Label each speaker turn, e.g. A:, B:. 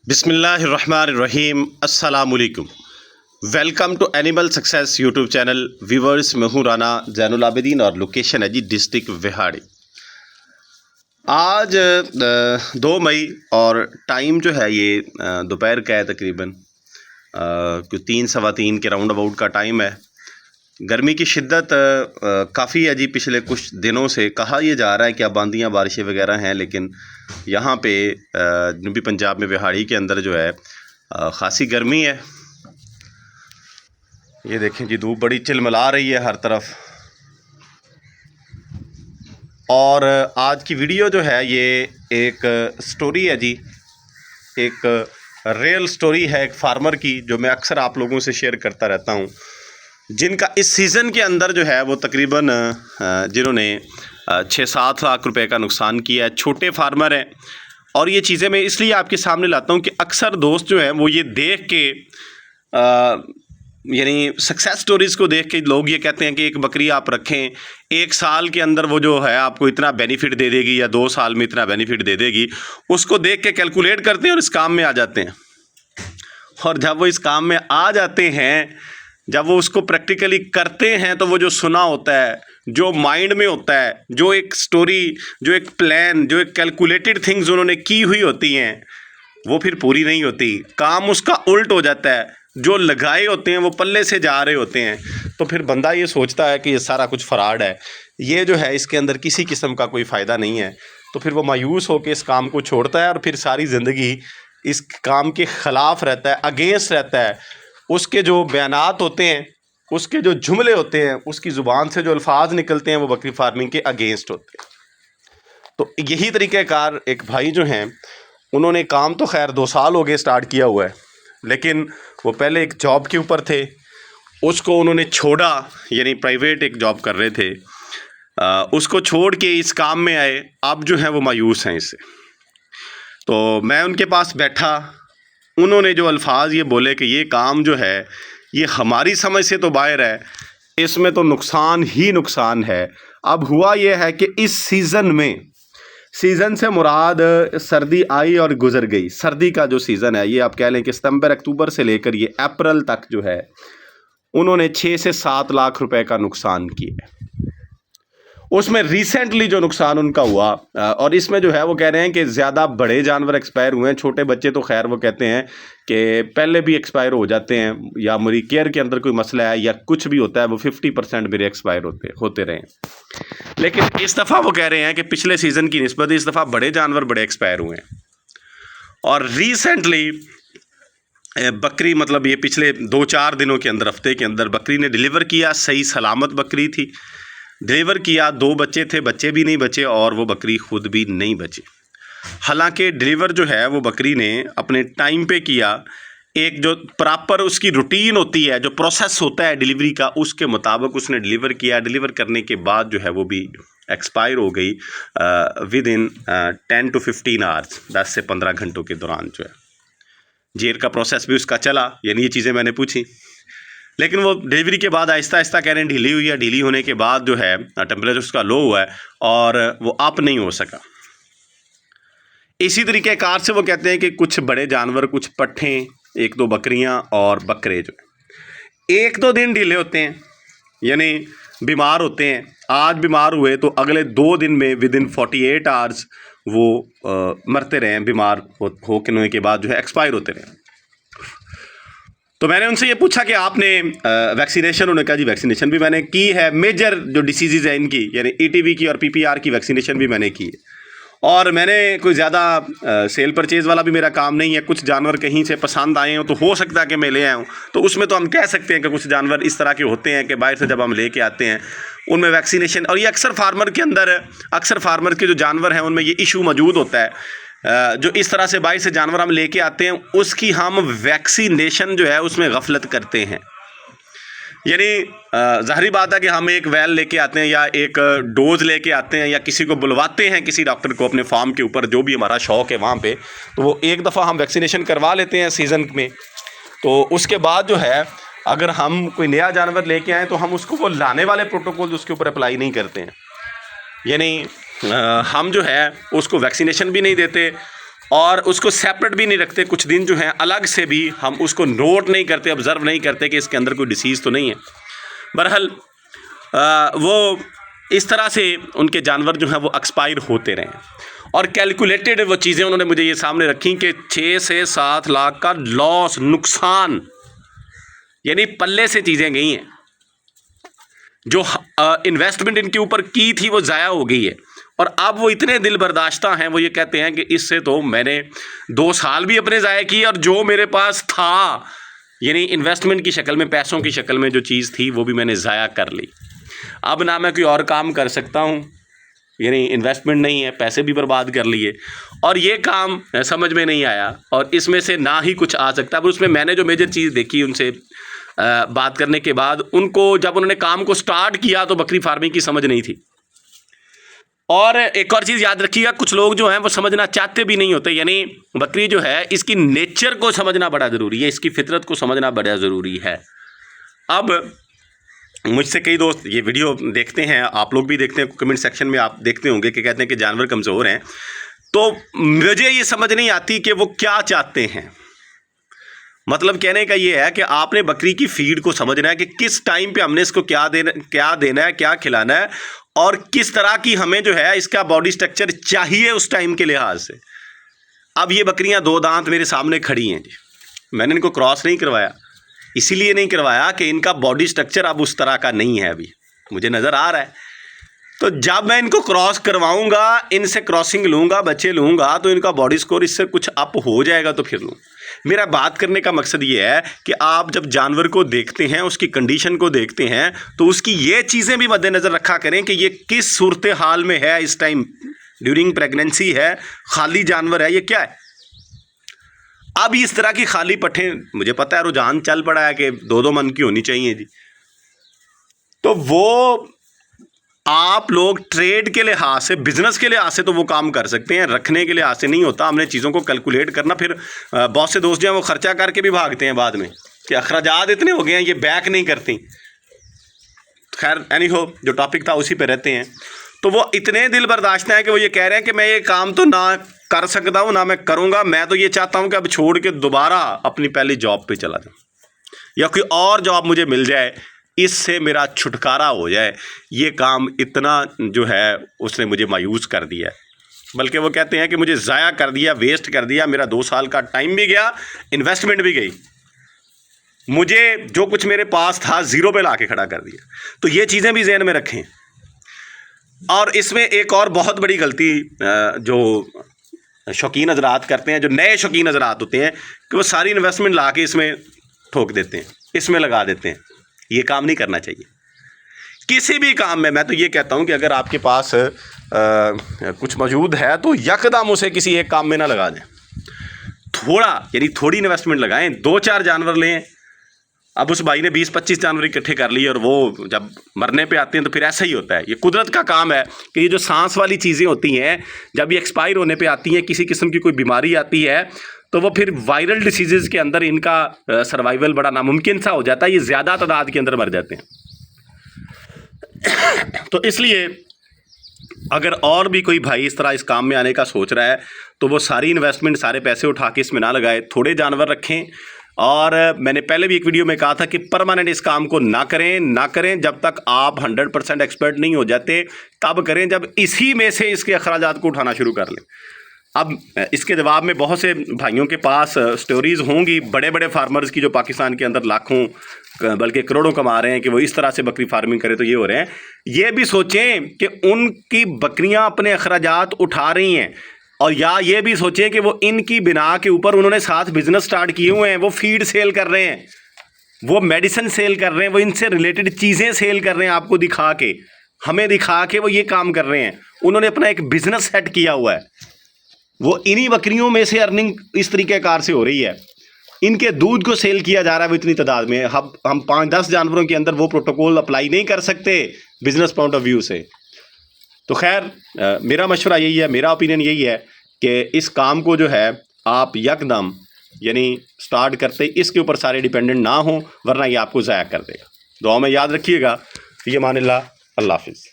A: बिस्मिल्लाहिर्रहमानिर्रहीम अस्सलामुअलैकुम। Welcome to animal success YouTube channel. Viewers, मैं हूँ राना ज़ैनुल आबिदीन और लोकेशन है जी डिस्ट्रिक्ट विहाड़ी। आज 2 मई और टाइम जो है ये दोपहर का है, तकरीबन 3 सवा 3 के राउंड अबाउट का टाइम है। गर्मी की शिद्दत काफ़ी है जी। पिछले कुछ दिनों से कहा यह जा रहा है कि अब आंधियाँ बारिशें वगैरह हैं, लेकिन यहाँ पे जनूबी पंजाब में विहाड़ी के अंदर जो है ख़ासी गर्मी है। ये देखें जी, धूप बड़ी चिलमिला रही है हर तरफ। और आज की वीडियो जो है ये एक स्टोरी है जी, एक रियल स्टोरी है एक फार्मर की, जो मैं अक्सर आप लोगों से शेयर करता रहता हूँ, जिनका इस सीज़न के अंदर जो है वो तकरीबन जिन्होंने 6-7 लाख रुपए का नुकसान किया है। छोटे फार्मर हैं। और ये चीज़ें मैं इसलिए आपके सामने लाता हूँ कि अक्सर दोस्त जो हैं वो ये देख के यानी सक्सेस स्टोरीज़ को देख के लोग ये कहते हैं कि एक बकरी आप रखें, 1 साल के अंदर वो जो है आपको इतना बेनिफिट दे देगी या 2 साल में इतना बेनिफिट दे देगी। उसको देख के कैलकुलेट करते हैं और इस काम में आ जाते हैं। और जब वो इस काम में आ जाते हैं, जब वो उसको प्रैक्टिकली करते हैं, तो वो जो सुना होता है, जो माइंड में होता है, जो एक स्टोरी, जो एक प्लान, जो एक कैलकुलेटेड थिंग्स उन्होंने की हुई होती हैं, वो फिर पूरी नहीं होती। काम उसका उल्ट हो जाता है। जो लगाए होते हैं वो पल्ले से जा रहे होते हैं। तो फिर बंदा ये सोचता है कि ये सारा कुछ फ्रॉड है, ये जो है इसके अंदर किसी किस्म का कोई फ़ायदा नहीं है। तो फिर वो मायूस होकर इस काम को छोड़ता है और फिर सारी ज़िंदगी इस काम के ख़िलाफ़ रहता है, अगेंस्ट रहता है। उसके जो बयानात होते हैं, उसके जो जुमले होते हैं, उसकी ज़ुबान से जो अल्फाज निकलते हैं, वो बकरी फार्मिंग के अगेंस्ट होते हैं। तो यही तरीक़ाकार एक भाई जो हैं, उन्होंने काम तो खैर 2 साल हो गए स्टार्ट किया हुआ है, लेकिन वो पहले एक जॉब के ऊपर थे, उसको उन्होंने छोड़ा, यानी प्राइवेट एक जॉब कर रहे थे, उसको छोड़ के इस काम में आए। अब जो है वो मायूस हैं इससे। तो मैं उनके पास बैठा, उन्होंने जो अल्फाज ये बोले कि ये काम जो है ये हमारी समझ से तो बाहर है, इसमें तो नुकसान ही नुकसान है। अब हुआ ये है कि इस सीज़न में, सीज़न से मुराद सर्दी आई और गुजर गई। सर्दी का जो सीज़न है, ये आप कह लें कि सितंबर अक्टूबर से लेकर ये अप्रैल तक जो है, उन्होंने 6 से 7 लाख रुपए का नुकसान किया है। उसमें रिसेंटली जो नुकसान उनका हुआ, और इसमें जो है वो कह रहे हैं कि ज़्यादा बड़े जानवर एक्सपायर हुए हैं। छोटे बच्चे तो खैर वो कहते हैं कि पहले भी एक्सपायर हो जाते हैं, या मेरी केयर के अंदर कोई मसला है या कुछ भी होता है, वो 50% मेरे एक्सपायर होते रहे। लेकिन इस दफ़ा वो कह रहे हैं कि पिछले सीज़न की निस्बत इस दफ़ा बड़े जानवर बड़े एक्सपायर हुए हैं। और रिसेंटली बकरी, मतलब ये पिछले 2-4 दिनों के अंदर, हफ्ते के अंदर बकरी ने डिलीवर किया। सही सलामत बकरी थी, डिलीवर किया। 2 बच्चे थे, बच्चे भी नहीं बचे और वो बकरी खुद भी नहीं बची। हालांकि डिलीवर जो है वो बकरी ने अपने टाइम पे किया। एक जो प्रॉपर उसकी रूटीन होती है, जो प्रोसेस होता है डिलीवरी का, उसके मुताबिक उसने डिलीवर किया। डिलीवर करने के बाद जो है वो भी एक्सपायर हो गई विद इन 10 to 15 आवर्स, 10 से 15 घंटों के दौरान जो है। जेल का प्रोसेस भी उसका चला, यानी ये चीज़ें मैंने पूछी। लेकिन वो डिलीवरी के बाद आहिस्ता आहिस्ता कह रहे हैं ढीली हुई है। ढीली होने के बाद जो है टेम्परेचर उसका लो हुआ है और वो अप नहीं हो सका। इसी तरीके कार से वो कहते हैं कि कुछ बड़े जानवर, कुछ पट्ठें, 1-2 बकरियां और बकरे जो 1-2 दिन ढीले होते हैं, यानी बीमार होते हैं। आज बीमार हुए तो अगले 2 दिन में विद इन 48 आवर्स वो मरते रहे, बीमार होने के बाद जो है एक्सपायर होते रहे। तो मैंने उनसे ये पूछा कि आपने वैक्सीनेशन, उन्होंने कहा जी वैक्सीनेशन भी मैंने की है। मेजर जो डिसीज़ है इनकी, यानी ETV की और PPR की वैक्सीनेशन भी मैंने की है। और मैंने कोई ज़्यादा सेल परचेज़ वाला भी मेरा काम नहीं है। कुछ जानवर कहीं से पसंद आए हों तो हो सकता है कि मैं ले आया हूँ, तो उसमें तो हम कह सकते हैं कि कुछ जानवर इस तरह के होते हैं कि बाहर से जब हम ले के आते हैं उनमें वैक्सीनेशन, और ये अक्सर फार्मर के अंदर, अक्सर फार्मर के जो जानवर हैं उनमें ये इशू मौजूद होता है। जो इस तरह से बाहर से जानवर हम लेके आते हैं, उसकी हम वैक्सीनेशन जो है उसमें गफलत करते हैं। यानी ज़ाहिरी बात है कि हम एक वैल लेके आते हैं या एक डोज लेके आते हैं या किसी को बुलवाते हैं, किसी डॉक्टर को अपने फार्म के ऊपर, जो भी हमारा शौक़ है वहाँ पे, तो वो एक दफ़ा हम वैक्सीनेशन करवा लेते हैं सीज़न में। तो उसके बाद जो है अगर हम कोई नया जानवर लेके आएँ तो हम उसको वो लाने वाले प्रोटोकॉल उसके ऊपर अप्लाई नहीं करते हैं। यानी हम जो है उसको वैक्सीनेशन भी नहीं देते और उसको सेपरेट भी नहीं रखते, कुछ दिन जो हैं अलग से भी हम उसको नोट नहीं करते, ऑब्ज़र्व नहीं करते कि इसके अंदर कोई डिसीज़ तो नहीं है। बहरहाल वो इस तरह से उनके जानवर जो हैं वो एक्सपायर होते रहे और कैलकुलेटेड वो चीज़ें उन्होंने मुझे ये सामने रखी कि 6 से 7 लाख का लॉस, नुकसान, यानी पल्ले से चीज़ें गई हैं। जो इन्वेस्टमेंट इनके ऊपर की थी वो ज़ाया हो गई है और अब वो इतने दिल बर्दाश्ता हैं, वो ये कहते हैं कि इससे तो मैंने 2 साल भी अपने ज़ाया किए और जो मेरे पास था, यानी इन्वेस्टमेंट की शक्ल में, पैसों की शक्ल में जो चीज़ थी वो भी मैंने ज़ाया कर ली। अब ना मैं कोई और काम कर सकता हूँ, यानी इन्वेस्टमेंट नहीं है, पैसे भी बर्बाद कर लिए और ये काम समझ में नहीं आया और इसमें से ना ही कुछ आ सकता। पर उसमें मैंने जो मेजर चीज़ देखी उनसे बात करने के बाद, उनको जब उन्होंने काम को स्टार्ट किया तो बकरी फार्मिंग की समझ नहीं थी। और एक और चीज़ याद रखिएगा, कुछ लोग जो हैं वो समझना चाहते भी नहीं होते, यानी बकरी जो है इसकी नेचर को समझना बड़ा ज़रूरी है, इसकी फितरत को समझना बड़ा ज़रूरी है। अब मुझसे कई दोस्त ये वीडियो देखते हैं, आप लोग भी देखते हैं, कमेंट सेक्शन में आप देखते होंगे कि कहते हैं कि जानवर कमज़ोर हैं, तो मुझे ये समझ नहीं आती कि वो क्या चाहते हैं। मतलब कहने का ये है कि आपने बकरी की फीड को समझना है कि किस टाइम पे हमने इसको क्या देना है, क्या खिलाना है और किस तरह की हमें जो है इसका बॉडी स्ट्रक्चर चाहिए उस टाइम के लिहाज से। अब ये बकरियां 2 दांत मेरे सामने खड़ी हैं जी, मैंने इनको क्रॉस नहीं करवाया, इसीलिए नहीं करवाया कि इनका बॉडी स्ट्रक्चर अब उस तरह का नहीं है, अभी मुझे नज़र आ रहा है। तो जब मैं इनको क्रॉस करवाऊंगा, इनसे क्रॉसिंग लूँगा, बच्चे लूँगा, तो इनका बॉडी स्कोर इससे कुछ अप हो जाएगा तो फिर लूँ। मेरा बात करने का मकसद ये है कि आप जब जानवर को देखते हैं, उसकी कंडीशन को देखते हैं, तो उसकी ये चीज़ें भी मद्देनज़र रखा करें कि ये किस सूरत हाल में है इस टाइम, ड्यूरिंग प्रेगनेंसी है, खाली जानवर है, ये क्या है। अब इस तरह की खाली पट्ठें, मुझे पता है रुझान चल पड़ा है कि 2-2 मन की होनी चाहिए जी, तो वो आप लोग ट्रेड के लिहाज से, बिजनेस के लिहाज से तो वो काम कर सकते हैं, रखने के लिहाज से नहीं होता। हमने चीज़ों को कैलकुलेट करना, फिर बहुत से दोस्त जो हैं वो खर्चा करके भी भागते हैं बाद में कि अखराजात इतने हो गए हैं, ये बैक नहीं करती। खैर एनी हो, जो टॉपिक था उसी पे रहते हैं। तो वो इतने दिल बर्दाश्त हैं कि वो ये कह रहे हैं कि मैं ये काम तो ना कर सकता हूँ, ना मैं करूँगा, मैं तो ये चाहता हूँ कि अब छोड़ के दोबारा अपनी पहली जॉब पे चला जाऊँ या कोई और जॉब मुझे मिल जाए, इससे मेरा छुटकारा हो जाए। ये काम इतना जो है उसने मुझे मायूस कर दिया है, बल्कि वो कहते हैं कि मुझे ज़ाया कर दिया, वेस्ट कर दिया, मेरा 2 साल का टाइम भी गया, इन्वेस्टमेंट भी गई, मुझे जो कुछ मेरे पास था ज़ीरो पे ला के खड़ा कर दिया। तो ये चीज़ें भी ज़हन में रखें। और इसमें एक और बहुत बड़ी गलती जो शौकीन हज़रात करते हैं, जो नए शौकीन हज़रात होते हैं, कि वो सारी इन्वेस्टमेंट ला के इसमें ठोक देते हैं, इसमें लगा देते हैं। ये काम नहीं करना चाहिए किसी भी काम में। मैं तो ये कहता हूँ कि अगर आपके पास कुछ मौजूद है तो यकदम उसे किसी एक काम में ना लगा दें, यानी थोड़ी इन्वेस्टमेंट लगाएं, 2-4 जानवर लें। अब उस भाई ने 20-25 जानवर इकट्ठे कर लिए और वो जब मरने पे आते हैं तो फिर ऐसा ही होता है। ये कुदरत का काम है कि ये जो सांस वाली चीज़ें होती हैं, जब ये एक्सपायर होने पे आती हैं, किसी किस्म की कोई बीमारी आती है, तो वो फिर वायरल डिसीज़ के अंदर इनका सर्वाइवल बड़ा नामुमकिन सा हो जाता है, ये ज़्यादा तादाद के अंदर मर जाते हैं। तो इसलिए अगर और भी कोई भाई इस तरह इस काम में आने का सोच रहा है, तो वो सारी इन्वेस्टमेंट, सारे पैसे उठा के इसमें ना लगाए, थोड़े जानवर रखें। और मैंने पहले भी एक वीडियो में कहा था कि परमानेंट इस काम को ना करें जब तक आप 100% एक्सपर्ट नहीं हो जाते, तब करें जब इसी में से इसके अखराजात को उठाना शुरू कर लें। अब इसके जवाब में बहुत से भाइयों के पास स्टोरीज़ होंगी, बड़े बड़े फार्मर्स की जो पाकिस्तान के अंदर लाखों बल्कि करोड़ों कमा रहे हैं, कि वो इस तरह से बकरी फार्मिंग करें तो ये हो रहे हैं। ये भी सोचें कि उनकी बकरियां अपने अखराजात उठा रही हैं, और या ये भी सोचें कि वो इनकी बिना के ऊपर उन्होंने साथ बिजनेस स्टार्ट किए हुए हैं, वो फीड सेल कर रहे हैं, वो मेडिसिन सेल कर रहे हैं, वो इनसे रिलेटेड चीज़ें सेल कर रहे हैं, आपको दिखा के, हमें दिखा के वो ये काम कर रहे हैं। उन्होंने अपना एक बिजनेस सेट किया हुआ है, वो इन्हीं बकरियों में से अर्निंग इस तरीक़ेकार से हो रही है। इनके दूध को सेल किया जा रहा है वो इतनी तादाद में। हम 5-10 जानवरों के अंदर वो प्रोटोकॉल अप्लाई नहीं कर सकते बिजनेस पॉइंट ऑफ व्यू से। तो खैर मेरा मशवरा यही है, मेरा ओपिनियन यही है कि इस काम को जो है आप यकदम यानी स्टार्ट करते इसके ऊपर सारे डिपेंडेंट ना हो, वरना ये आपको ज़ाया कर देगा। दुआ में याद रखिएगा। फ़ी अमानिल्लाह, अल्लाह हाफ़िज़।